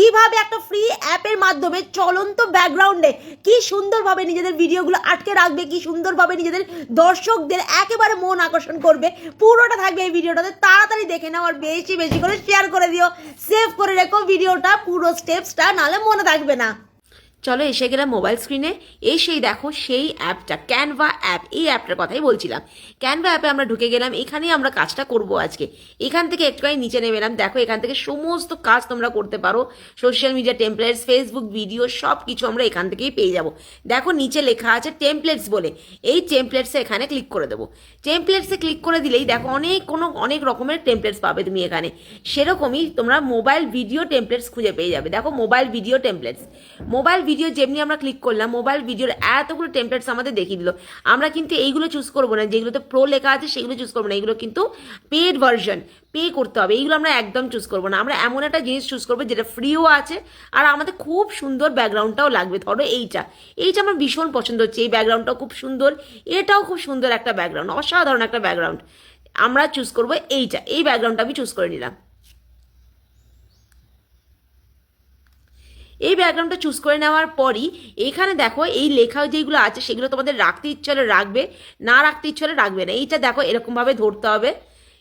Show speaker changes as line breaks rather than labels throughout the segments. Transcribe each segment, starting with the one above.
কিভাবে একটা ফ্রি অ্যাপের মাধ্যমে চলন্ত ব্যাকগ্রাউন্ডে কি সুন্দরভাবে নিজেদের ভিডিওগুলো আটকে রাখবে, কি সুন্দরভাবে নিজেদের দর্শকদের একেবারে মন আকর্ষণ করবে, পুরোটা থাকবে এই ভিডিওটাতে। তাড়াতাড়ি দেখে নাও আর বেশি বেশি করে শেয়ার করে দিও, সেভ করে রেখো ভিডিওটা, পুরো স্টেপসটা, নাহলে মনে থাকবে না। চলো এসে গেলাম মোবাইল স্ক্রিনে। এসেই দেখো সেই অ্যাপটা, ক্যানভা অ্যাপ, এই অ্যাপটার কথাই বলছিলাম। ক্যানভা অ্যাপে আমরা ঢুকে গেলাম, এখানেই আমরা কাজটা করব আজকে। এখান থেকে একটুখানি নিচে নেমে এলাম, দেখো এখান থেকে সমস্ত কাজ তোমরা করতে পারো, social media templates, Facebook video, সব কিছু আমরা এখান থেকেই পেয়ে যাব। দেখো নিচে লেখা আছে টেমপ্লেটস বলে, এই টেমপ্লেটসে এখানে ক্লিক করে দেবো। টেমপ্লেটসে ক্লিক করে দিলেই দেখো অনেক রকমের টেমপ্লেটস পাবে তুমি এখানে। সেরকমই তোমরা মোবাইল ভিডিও টেমপ্লেটস খুঁজে পেয়ে যাবে। দেখো mobile video templates, mobile video যেমনি আমরা ক্লিক করলাম, মোবাইল ভিডিওর এতগুলো টেমপ্লেটস আমাদের দেখিয়ে দিল। আমরা কিন্তু এইগুলো চুজ করবো না, যেগুলোতে প্রো লেখা আছে সেগুলো চুজ করবো না, এগুলো কিন্তু পেড ভার্সন, পে করতে হবে, এইগুলো আমরা একদম চুজ করবো না। আমরা এমন একটা জিনিস চুজ করবো যেটা ফ্রিও আছে আর আমাদের খুব সুন্দর ব্যাকগ্রাউন্ডটাও লাগবে। ধরো এইটা আমার ভীষণ পছন্দ হচ্ছে, এই ব্যাকগ্রাউন্ডটাও খুব সুন্দর, এটাও খুব সুন্দর একটা ব্যাকগ্রাউন্ড, অসাধারণ একটা ব্যাকগ্রাউন্ড। আমরা চুজ করবো এইটা, এই ব্যাকগ্রাউন্ডটা আমি চুজ করে নিলাম। এই ব্যাকগ্রাউন্ডটা চুজ করে নেওয়ার পরই এখানে দেখো এই লেখা যেগুলো আছে সেগুলো তোমাদের রাখতে ইচ্ছে হলে রাখবে, না রাখতে ইচ্ছে হলে রাখবে না। এইটা দেখো এরকমভাবে ধরতে হবে,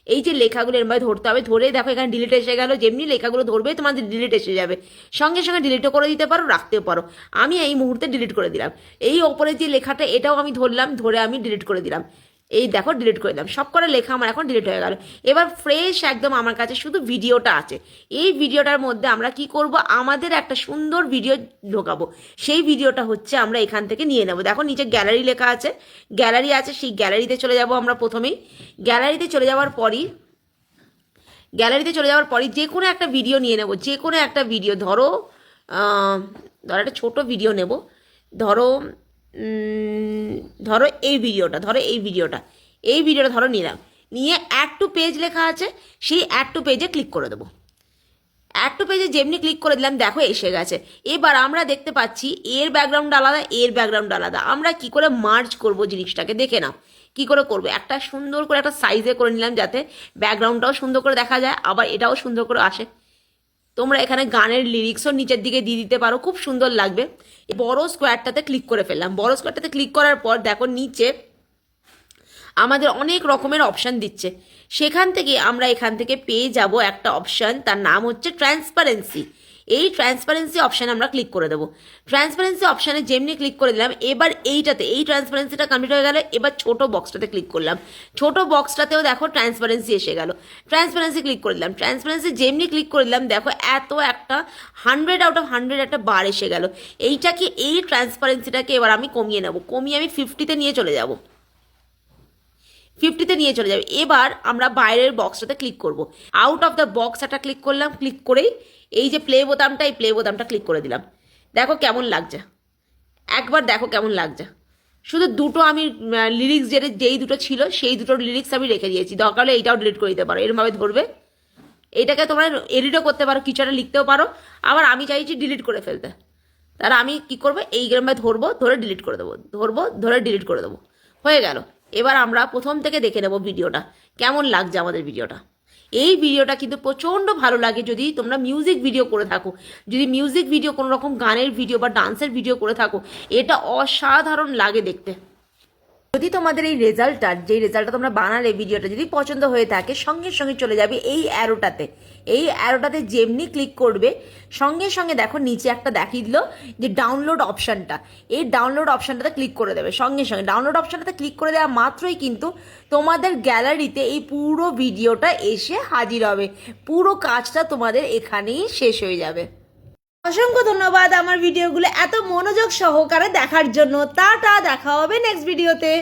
এই যে লেখাগুলো এরমভাবে ধরতে হবে, ধরে দেখো এখানে ডিলিট এসে গেল। যেমনি লেখাগুলো ধরবে তোমাদের ডিলিট এসে যাবে, সঙ্গে সঙ্গে ডিলিটও করে দিতে পারো, রাখতেও পারো। আমি এই মুহূর্তে ডিলিট করে দিলাম। এই ওপরে যে লেখাটা এটাও আমি ধরলাম, ধরে আমি ডিলিট করে দিলাম। এই দেখো ডিলিট করে দিলাম, সব কটা লেখা আমার এখন ডিলিট হয়ে গেল। এবার ফ্রেশ একদম আমার কাছে শুধু ভিডিওটা আছে। এই ভিডিওটার মধ্যে আমরা কি করব, আমাদের একটা সুন্দর ভিডিও ঢোকাবো। সেই ভিডিওটা হচ্ছে আমরা এখান থেকে নিয়ে নেব। দেখো নিচে গ্যালারি লেখা আছে, গ্যালারি আছে, সেই গ্যালারিতে চলে যাব আমরা। প্রথমেই গ্যালারিতে চলে যাওয়ার পরই যে কোনো একটা ভিডিও নিয়ে নেব, যে কোনো একটা ভিডিও। ধরো একটা ছোট ভিডিও নেব, ধরো এই ভিডিওটা, ধরো নিলাম। নিয়ে অ্যাড টু পেজ লেখা আছে, সেই অ্যাড টু পেজে ক্লিক করে দেবো। অ্যাড টু পেজে যেমনি ক্লিক করে দিলাম, দেখো এসে গেছে। এবার আমরা দেখতে পাচ্ছি এর ব্যাকগ্রাউন্ড আলাদা, এর ব্যাকগ্রাউন্ড আলাদা। আমরা কি করে মার্জ করব জিনিসটাকে দেখে নাও কি করে করবো। একটা সুন্দর করে একটা সাইজে করে নিলাম, যাতে ব্যাকগ্রাউন্ডটাও সুন্দর করে দেখা যায়, আবার এটাও সুন্দর করে আসে। তোমরা এখানে গানের লিরিক্সও নিচের দিকে দিয়ে দিতে পারো, খুব সুন্দর লাগবে। বড় স্কোয়ারটাতে ক্লিক করে ফেললাম। বড় স্কোয়ারটাতে ক্লিক করার পর দেখো নিচে আমাদের অনেক রকমের অপশান দিচ্ছে। সেখান থেকে আমরা এখান থেকে পেয়ে যাব একটা অপশান, তার নাম হচ্ছে ট্রান্সপারেন্সি। এই ট্রান্সপারেন্সি অপশানে আমরা ক্লিক করে দেবো। ট্রান্সপারেন্সি অপশানে যেমনি ক্লিক করে দিলাম, এবার এইটাতে এই ট্রান্সপারেন্সিটা কমপ্লিট হয়ে গেল। এবার ছোটো বক্সটাতে ক্লিক করলাম, ছোটো বক্সটাতেও দেখো ট্রান্সপারেন্সি এসে গেল। ট্রান্সপারেন্সি ক্লিক করে দিলাম, ট্রান্সপারেন্সি যেমনি ক্লিক করে দিলাম, দেখো এত একটা 100 আউট অফ 100 একটা বার এসে গেল। এইটাকে, এই ট্রান্সপারেন্সিটাকে এবার আমি কমিয়ে নেব, কমিয়ে আমি 50-তে নিয়ে চলে যাব। 50-তে নিয়ে চলে যাবে। এবার আমরা বাইরের বক্সটাতে ক্লিক করব। আউট অফ দ্য বক্স একটা ক্লিক করলাম, ক্লিক করেই এই যে প্লে বোতামটা, এই প্লে বোতামটা ক্লিক করে দিলাম। দেখো কেমন লাগছে, একবার দেখো কেমন লাগছে। শুধু দুটো আমি লিরিক্স যেই দুটো ছিল সেই দুটোর লিরিক্স আমি রেখে দিয়েছি, দরকার হলে এইটাও ডিলিট করে দিতে পারো। এরমভাবে ধরবে, এটাকে তোমরা এডিটও করতে পারো, কিছু একটা লিখতেও পারো। আবার আমি চাইছি ডিলিট করে ফেলতে, তাহলে আমি কি করবো, এইরকমভাবে ধরবো, ধরে ডিলিট করে দেবো, ধরবো ধরে ডিলিট করে দেবো, হয়ে গেল। এবার আমরা প্রথম থেকে দেখে নেব ভিডিওটা কেমন লাগছে আমাদের ভিডিওটা। এই ভিডিওটা কিন্তু প্রচণ্ড ভালো লাগে যদি তোমরা মিউজিক ভিডিও করে থাকো, যদি মিউজিক ভিডিও কোনো রকম গানের ভিডিও বা ডান্সের ভিডিও করে থাকো, এটা অসাধারণ লাগে দেখতে। যদি তোমাদের এই রেজাল্টটা তোমরা বানালে ভিডিওটা যদি পছন্দ হয়ে থাকে, সঙ্গে সঙ্গে চলে যাবে এই অ্যারোটাতে। এই অ্যারোটাতে যেমনি ক্লিক করবে, সঙ্গে সঙ্গে দেখো নিচে একটা দেখিয়ে দিল যে ডাউনলোড অপশানটা, এই ডাউনলোড অপশানটাতে ক্লিক করে দেবে। সঙ্গে সঙ্গে ডাউনলোড অপশানটাতে ক্লিক করে দেওয়া মাত্রই কিন্তু তোমাদের গ্যালারিতে এই পুরো ভিডিওটা এসে হাজির হবে। পুরো কাজটা তোমাদের এখানেই শেষ হয়ে যাবে। অসংখ্য ধন্যবাদ আমার ভিডিওগুলো এত মনোযোগ সহকারে দেখার জন্য। টাটা, দেখা হবে নেক্সট ভিডিওতে।